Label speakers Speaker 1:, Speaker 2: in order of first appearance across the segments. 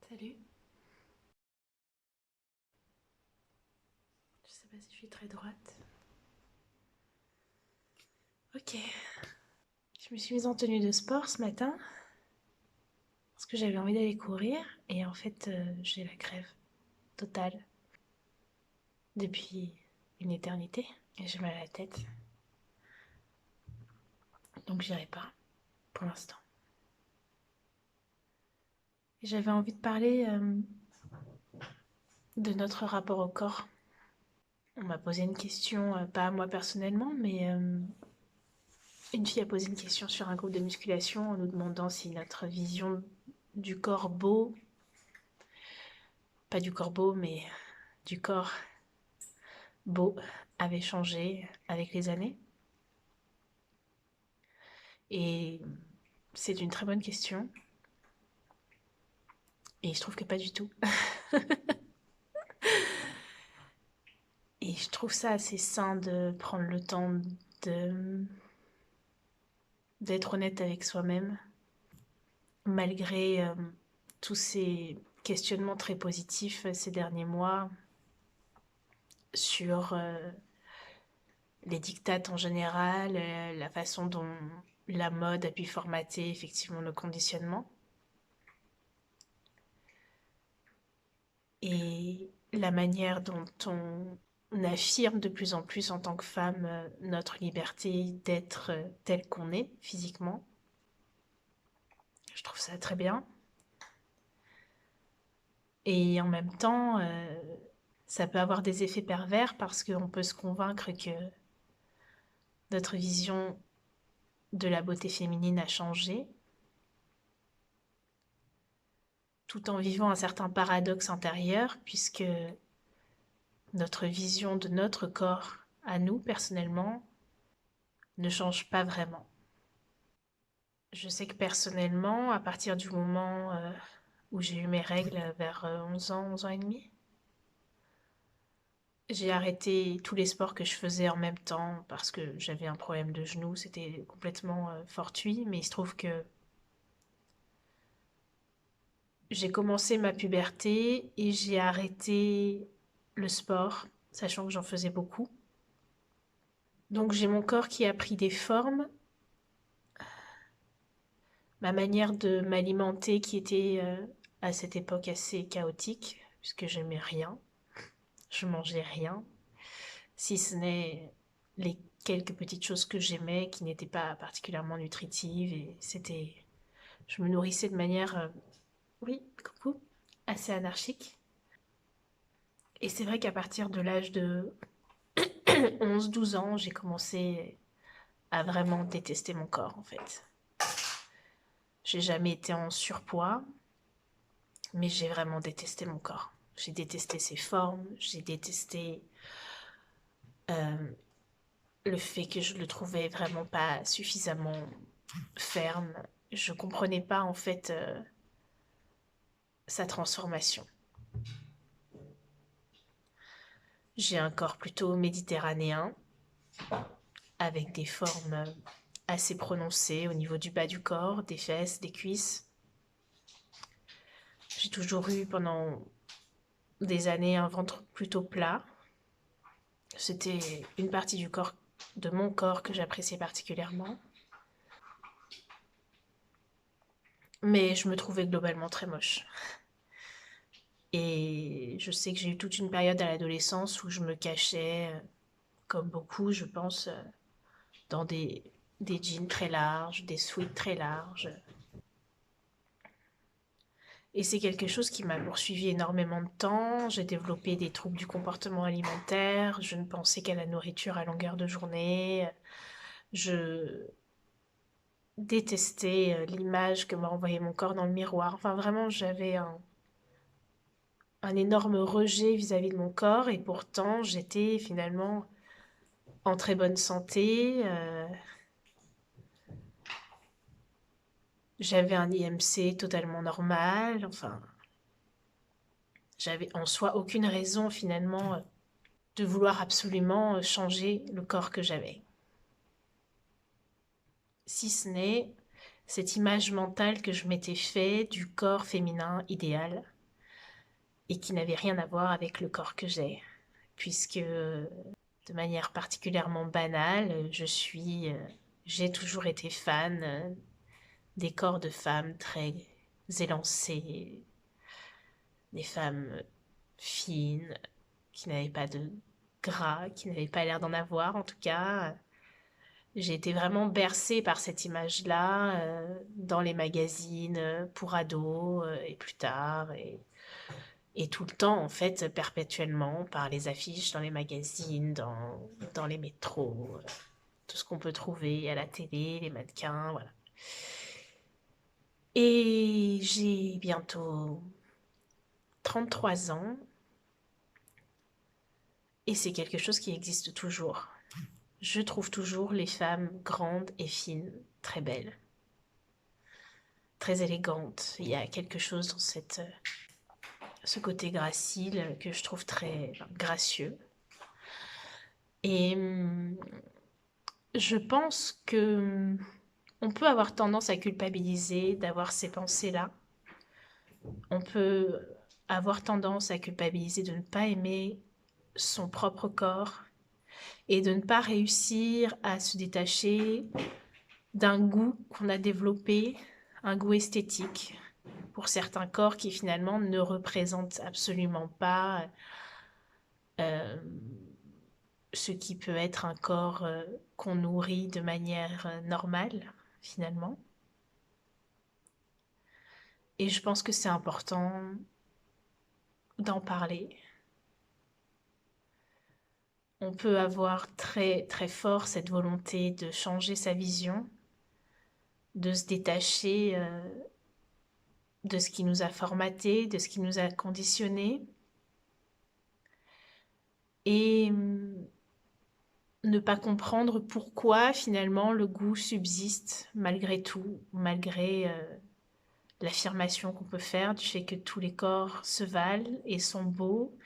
Speaker 1: Salut. Je sais pas si je suis très droite. Ok. Je me suis mise en tenue de sport ce matin parce que j'avais envie d'aller courir et en fait j'ai la crève totale depuis une éternité et j'ai mal à la tête. Donc j'irai pas pour l'instant. Et j'avais envie de parler de notre rapport au corps. On m'a posé une question, pas à moi personnellement, mais une fille a posé une question sur un groupe de musculation en nous demandant si notre vision du corps beau, pas du corps beau, mais du corps beau, avait changé avec les années. Et c'est une très bonne question. Et je trouve que pas du tout. Et je trouve ça assez sain de prendre le temps de d'être honnête avec soi-même, malgré tous ces questionnements très positifs ces derniers mois sur les dictates en général, la façon dont la mode a pu formater effectivement nos conditionnements et la manière dont on affirme de plus en plus en tant que femme notre liberté d'être telle qu'on est physiquement. Je trouve ça très bien. Et en même temps, ça peut avoir des effets pervers parce qu'on peut se convaincre que notre vision de la beauté féminine a changé, tout en vivant un certain paradoxe intérieur, puisque notre vision de notre corps, à nous personnellement, ne change pas vraiment. Je sais que personnellement, à partir du moment où j'ai eu mes règles vers 11 ans et demi, j'ai arrêté tous les sports que je faisais en même temps parce que j'avais un problème de genou. C'était complètement fortuit, mais il se trouve que j'ai commencé ma puberté et j'ai arrêté le sport, sachant que j'en faisais beaucoup. Donc j'ai mon corps qui a pris des formes, ma manière de m'alimenter qui était à cette époque assez chaotique, puisque j'aimais rien, je mangeais rien, si ce n'est les quelques petites choses que j'aimais qui n'étaient pas particulièrement nutritives et c'était je me nourrissais de manière oui, coucou, assez anarchique. Et c'est vrai qu'à partir de l'âge de 11 12 ans, j'ai commencé à vraiment détester mon corps en fait. J'ai jamais été en surpoids, mais j'ai vraiment détesté mon corps. J'ai détesté ses formes, j'ai détesté euh, le fait que je le trouvais vraiment pas suffisamment ferme. Je comprenais pas en fait sa transformation. J'ai un corps plutôt méditerranéen, avec des formes assez prononcées au niveau du bas du corps, des fesses, des cuisses. J'ai toujours eu pendant des années un ventre plutôt plat. C'était une partie du corps, de mon corps que j'appréciais particulièrement. Mais je me trouvais globalement très moche. Et je sais que j'ai eu toute une période à l'adolescence où je me cachais, comme beaucoup, je pense, dans des jeans très larges, des sweats très larges. Et c'est quelque chose qui m'a poursuivi énormément de temps. J'ai développé des troubles du comportement alimentaire. Je ne pensais qu'à la nourriture à longueur de journée. Je détestais l'image que m'a envoyée mon corps dans le miroir. Enfin, vraiment, j'avais un énorme rejet vis-à-vis de mon corps et pourtant, j'étais finalement en très bonne santé. J'avais un IMC totalement normal. Enfin, j'avais en soi aucune raison finalement de vouloir absolument changer le corps que j'avais. Si ce n'est cette image mentale que je m'étais fait du corps féminin idéal. et qui n'avait rien à voir avec le corps que j'ai, puisque de manière particulièrement banale, j'ai toujours été fan des corps de femmes très élancés, des femmes fines, qui n'avaient pas de gras, qui n'avaient pas l'air d'en avoir en tout cas. J'ai été vraiment bercée par cette image-là dans les magazines pour ados et plus tard et tout le temps en fait perpétuellement par les affiches dans les magazines, dans les métros, tout ce qu'on peut trouver à la télé, les mannequins, voilà. Et j'ai bientôt 33 ans et c'est quelque chose qui existe toujours. Je trouve toujours les femmes grandes et fines très belles, très élégantes. Il y a quelque chose dans ce côté gracile que je trouve très gracieux. Et je pense que on peut avoir tendance à culpabiliser d'avoir ces pensées-là. On peut avoir tendance à culpabiliser de ne pas aimer son propre corps et de ne pas réussir à se détacher d'un goût qu'on a développé, un goût esthétique pour certains corps qui finalement ne représentent absolument pas euh, ce qui peut être un corps qu'on nourrit de manière normale finalement. Et je pense que c'est important d'en parler. On peut avoir très très fort cette volonté de changer sa vision, de se détacher de ce qui nous a formaté, de ce qui nous a conditionné et ne pas comprendre pourquoi finalement le goût subsiste malgré tout, malgré l'affirmation qu'on peut faire du fait que tous les corps se valent et sont beaux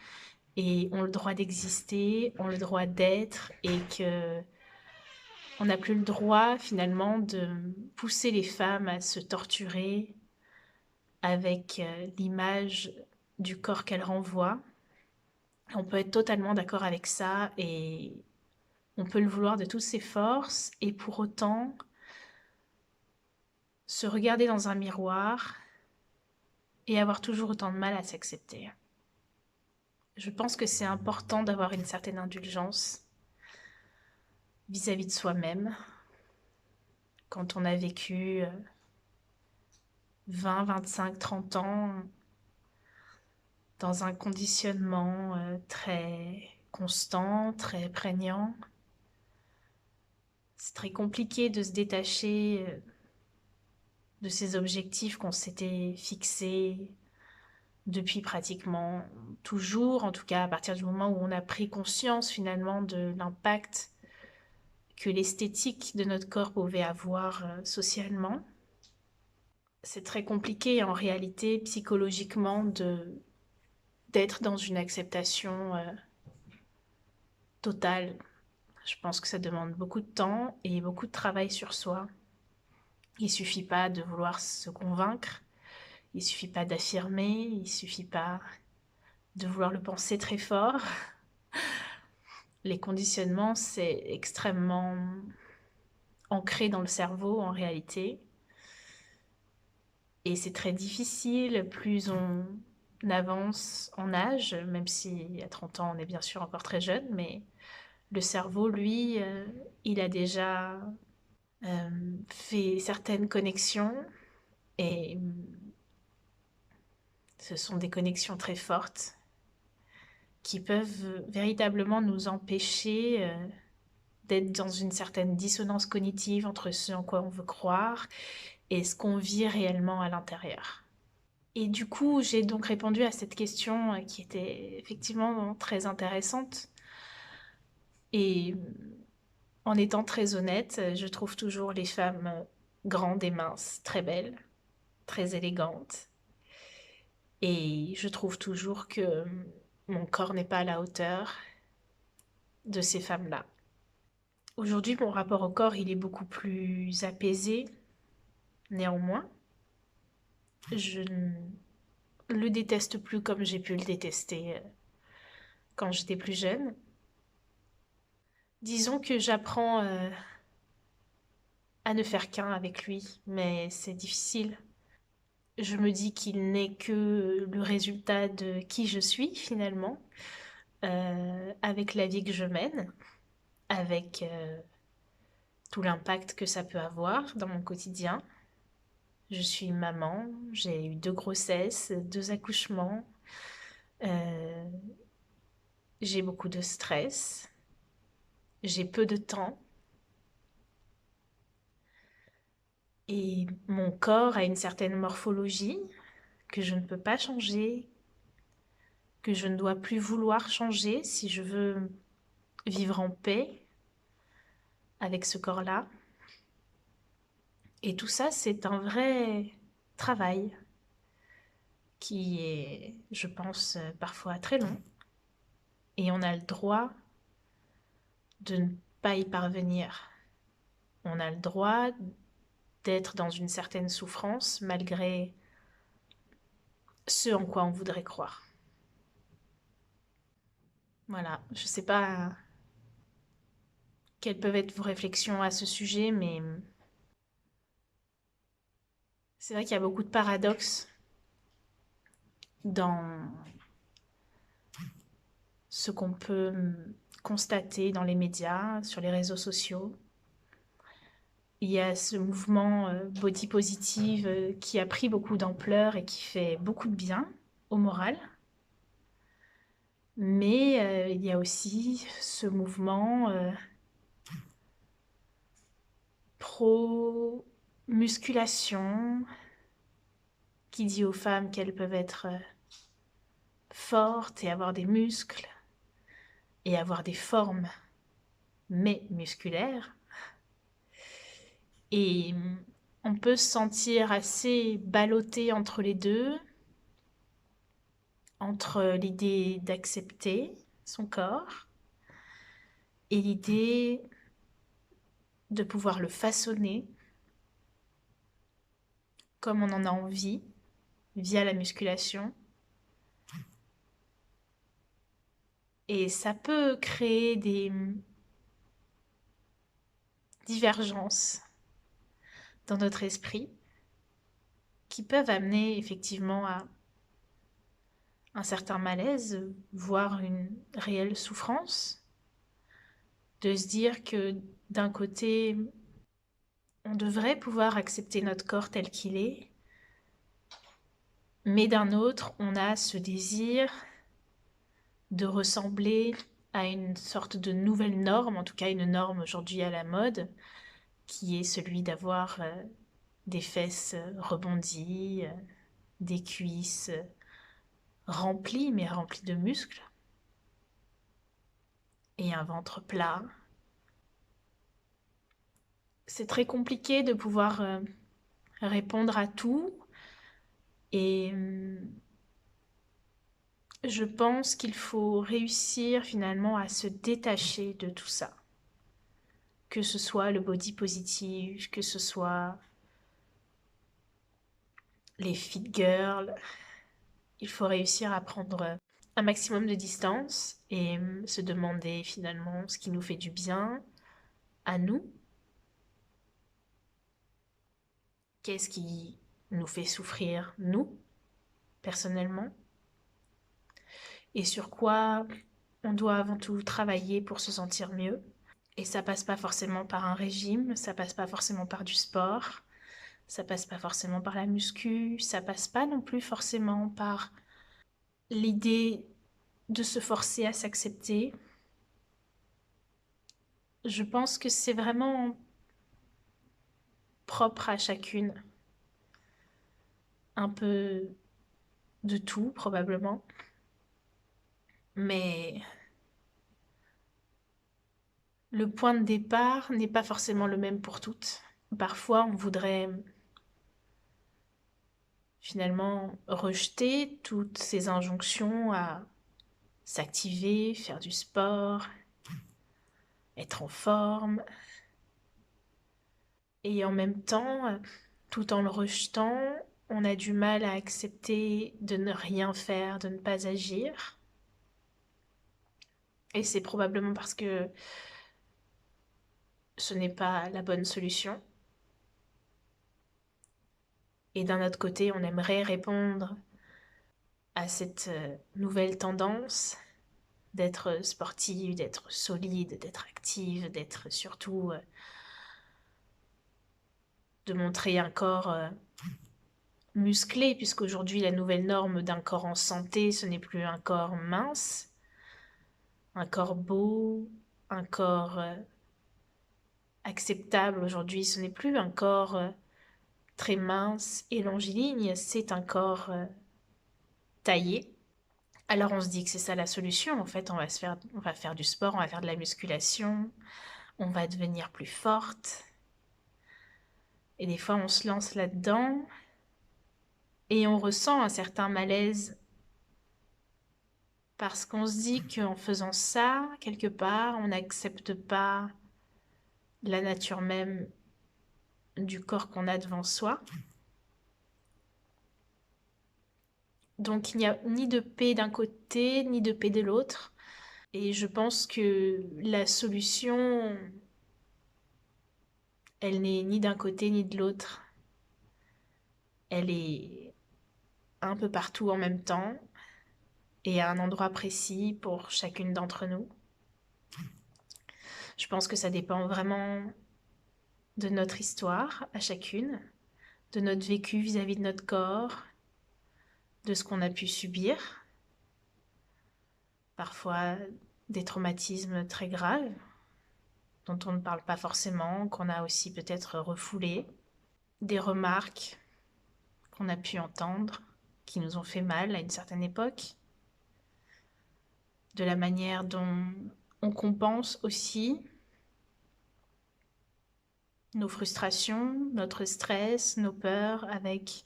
Speaker 1: et ont le droit d'exister, ont le droit d'être et que on n'a plus le droit finalement de pousser les femmes à se torturer avec l'image du corps qu'elles renvoient. On peut être totalement d'accord avec ça et on peut le vouloir de toutes ses forces et pour autant se regarder dans un miroir et avoir toujours autant de mal à s'accepter. Je pense que c'est important d'avoir une certaine indulgence vis-à-vis de soi-même quand on a vécu 20, 25, 30 ans dans un conditionnement très constant, très prégnant. C'est très compliqué de se détacher de ces objectifs qu'on s'était fixés depuis pratiquement toujours, en tout cas à partir du moment où on a pris conscience finalement de l'impact que l'esthétique de notre corps pouvait avoir socialement. C'est très compliqué en réalité psychologiquement d'être dans une acceptation totale. Je pense que ça demande beaucoup de temps et beaucoup de travail sur soi. Il ne suffit pas de vouloir se convaincre, il ne suffit pas d'affirmer, il ne suffit pas de vouloir le penser très fort. Les conditionnements, c'est extrêmement ancré dans le cerveau en réalité. Et c'est très difficile, plus on avance en âge, même si à 30 ans on est bien sûr encore très jeune, mais le cerveau, lui, il a déjà fait certaines connexions et ce sont des connexions très fortes qui peuvent véritablement nous empêcher d'être dans une certaine dissonance cognitive entre ce en quoi on veut croire et ce qu'on vit réellement à l'intérieur. Et du coup, j'ai donc répondu à cette question qui était effectivement très intéressante. Et en étant très honnête, je trouve toujours les femmes grandes et minces très belles, très élégantes. Et je trouve toujours que mon corps n'est pas à la hauteur de ces femmes-là. Aujourd'hui, mon rapport au corps, il est beaucoup plus apaisé. Néanmoins, je le déteste plus comme j'ai pu le détester quand j'étais plus jeune. Disons que j'apprends à ne faire qu'un avec lui, mais c'est difficile. Je me dis qu'il n'est que le résultat de qui je suis finalement, avec la vie que je mène, avec tout l'impact que ça peut avoir dans mon quotidien. Je suis maman, j'ai eu 2 grossesses, 2 accouchements, euh, j'ai beaucoup de stress, j'ai peu de temps et mon corps a une certaine morphologie que je ne peux pas changer, que je ne dois plus vouloir changer si je veux vivre en paix avec ce corps-là. Et tout ça, c'est un vrai travail qui est, je pense, parfois très long. Et on a le droit de ne pas y parvenir. On a le droit d'être dans une certaine souffrance malgré ce en quoi on voudrait croire. Voilà, je ne sais pas quelles peuvent être vos réflexions à ce sujet, mais c'est vrai qu'il y a beaucoup de paradoxes dans ce qu'on peut constater dans les médias, sur les réseaux sociaux. Il y a ce mouvement body positive qui a pris beaucoup d'ampleur et qui fait beaucoup de bien au moral. Mais il y a aussi ce mouvement pro-musculation qui dit aux femmes qu'elles peuvent être fortes et avoir des muscles et avoir des formes, mais musculaires. Et on peut se sentir assez ballotté entre les deux, entre l'idée d'accepter son corps et l'idée de pouvoir le façonner comme on en a envie via la musculation. Et ça peut créer des divergences dans notre esprit qui peuvent amener effectivement à un certain malaise, voire une réelle souffrance, de se dire que d'un côté, on devrait pouvoir accepter notre corps tel qu'il est, mais d'un autre, on a ce désir de ressembler à une sorte de nouvelle norme, en tout cas une norme aujourd'hui à la mode, qui est celui d'avoir des fesses rebondies, des cuisses remplies, mais remplies de muscles, et un ventre plat. C'est très compliqué de pouvoir répondre à tout, et je pense qu'il faut réussir finalement à se détacher de tout ça. Que ce soit le body positive, que ce soit les fit girls, il faut réussir à prendre un maximum de distance et se demander finalement ce qui nous fait du bien à nous. Qu'est-ce qui nous fait souffrir, nous, personnellement, et sur quoi on doit avant tout travailler pour se sentir mieux. Et ça passe pas forcément par un régime, ça passe pas forcément par du sport, ça passe pas forcément par la muscu, ça passe pas non plus forcément par l'idée de se forcer à s'accepter. Je pense que c'est vraiment propre à chacune. Un peu de tout, probablement. Mais le point de départ n'est pas forcément le même pour toutes. Parfois, on voudrait finalement rejeter toutes ces injonctions à s'activer, faire du sport, être en forme. Et en même temps, tout en le rejetant, on a du mal à accepter de ne rien faire, de ne pas agir. Et c'est probablement parce que ce n'est pas la bonne solution. Et d'un autre côté, on aimerait répondre à cette nouvelle tendance d'être sportive, d'être solide, d'être active, d'être surtout de montrer un corps musclé, puisqu'aujourd'hui la nouvelle norme d'un corps en santé, ce n'est plus un corps mince, un corps beau, un corps acceptable. Aujourd'hui, ce n'est plus un corps très mince et longiligne, c'est un corps taillé. Alors on se dit que c'est ça la solution. En fait, on va faire du sport, on va faire de la musculation, on va devenir plus forte. Et des fois, on se lance là-dedans et on ressent un certain malaise parce qu'on se dit qu'en faisant ça, quelque part, on n'accepte pas la nature même du corps qu'on a devant soi. Donc il n'y a ni de paix d'un côté, ni de paix de l'autre. Et je pense que la solution, elle n'est ni d'un côté ni de l'autre. Elle est un peu partout en même temps et à un endroit précis pour chacune d'entre nous. Je pense que ça dépend vraiment de notre histoire à chacune, de notre vécu vis-à-vis de notre corps, de ce qu'on a pu subir, parfois des traumatismes très graves dont on ne parle pas forcément, qu'on a aussi peut-être refoulés, des remarques qu'on a pu entendre, qui nous ont fait mal à une certaine époque, de la manière dont on compense aussi nos frustrations, notre stress, nos peurs avec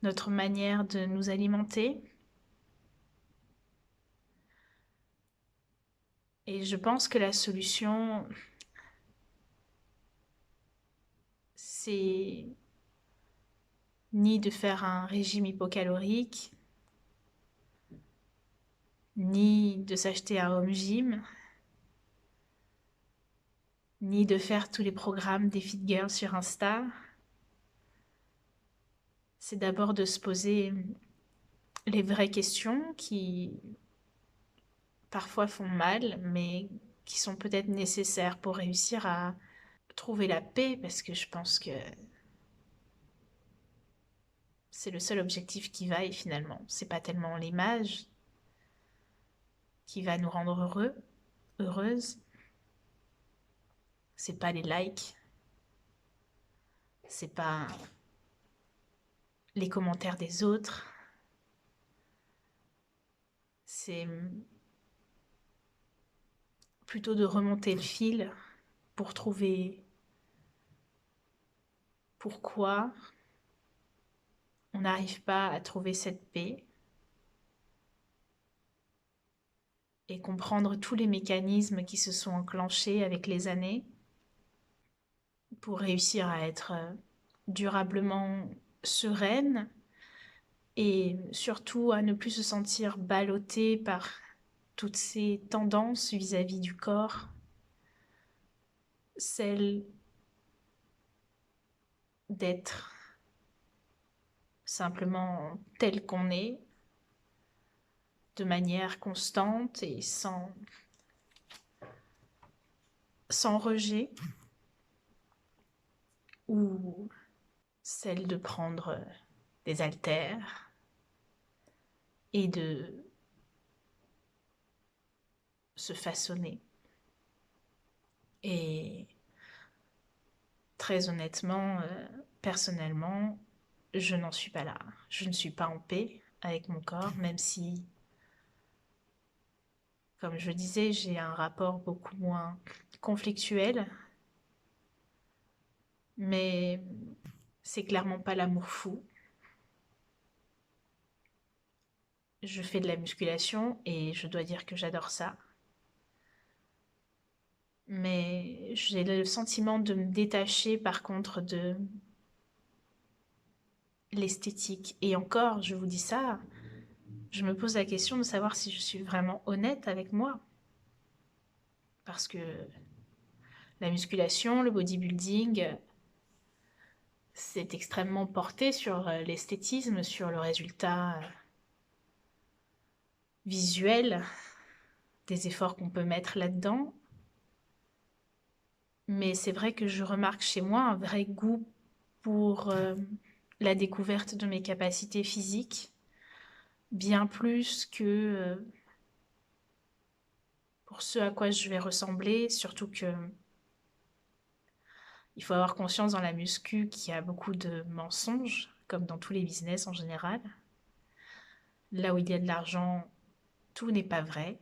Speaker 1: notre manière de nous alimenter. Et je pense que la solution, c'est ni de faire un régime hypocalorique, ni de s'acheter un home gym, ni de faire tous les programmes des fit girls sur Insta. C'est d'abord de se poser les vraies questions qui parfois font mal, mais qui sont peut-être nécessaires pour réussir à trouver la paix, parce que je pense que c'est le seul objectif qui vaille finalement. C'est pas tellement l'image qui va nous rendre heureux, heureuse. C'est pas les likes. C'est pas les commentaires des autres. C'est plutôt de remonter le fil pour trouver pourquoi on n'arrive pas à trouver cette paix et comprendre tous les mécanismes qui se sont enclenchés avec les années pour réussir à être durablement sereine et surtout à ne plus se sentir ballottée par toutes ces tendances vis-à-vis du corps, celle d'être simplement tel qu'on est, de manière constante et sans rejet, ou celle de prendre des haltères et de se façonner. Et très honnêtement, personnellement, je n'en suis pas là. Je ne suis pas en paix avec mon corps, même si, comme je disais, j'ai un rapport beaucoup moins conflictuel. Mais c'est clairement pas l'amour fou. Je fais de la musculation et je dois dire que j'adore ça. Mais j'ai le sentiment de me détacher par contre l'esthétique. Et encore, je vous dis ça, je me pose la question de savoir si je suis vraiment honnête avec moi. Parce que la musculation, le bodybuilding, c'est extrêmement porté sur l'esthétisme, sur le résultat visuel des efforts qu'on peut mettre là-dedans. Mais c'est vrai que je remarque chez moi un vrai goût pour la découverte de mes capacités physiques, bien plus que pour ce à quoi je vais ressembler, surtout que il faut avoir conscience dans la muscu qu'il y a beaucoup de mensonges, comme dans tous les business en général. Là où il y a de l'argent, tout n'est pas vrai.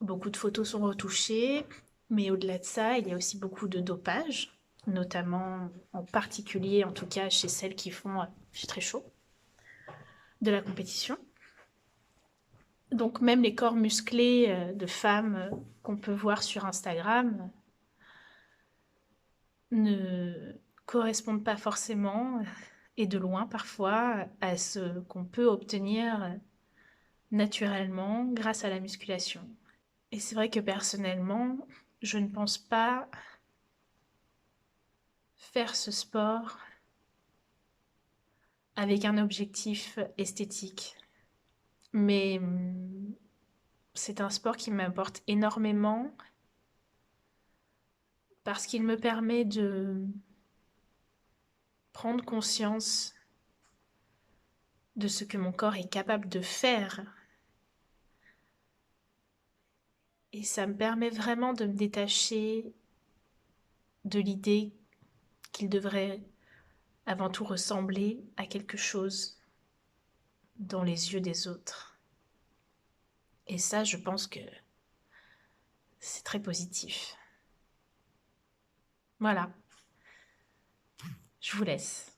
Speaker 1: Beaucoup de photos sont retouchées, mais au-delà de ça, il y a aussi beaucoup de dopage, notamment en particulier, en tout cas chez celles qui font, j'ai très chaud, de la compétition. Donc même les corps musclés de femmes qu'on peut voir sur Instagram ne correspondent pas forcément, et de loin parfois, à ce qu'on peut obtenir naturellement grâce à la musculation. Et c'est vrai que personnellement, je ne pense pas faire ce sport avec un objectif esthétique. Mais c'est un sport qui m'importe énormément parce qu'il me permet de prendre conscience de ce que mon corps est capable de faire. Et ça me permet vraiment de me détacher de l'idée qu'il devrait avant tout ressembler à quelque chose dans les yeux des autres. Et ça, je pense que c'est très positif. Voilà, je vous laisse.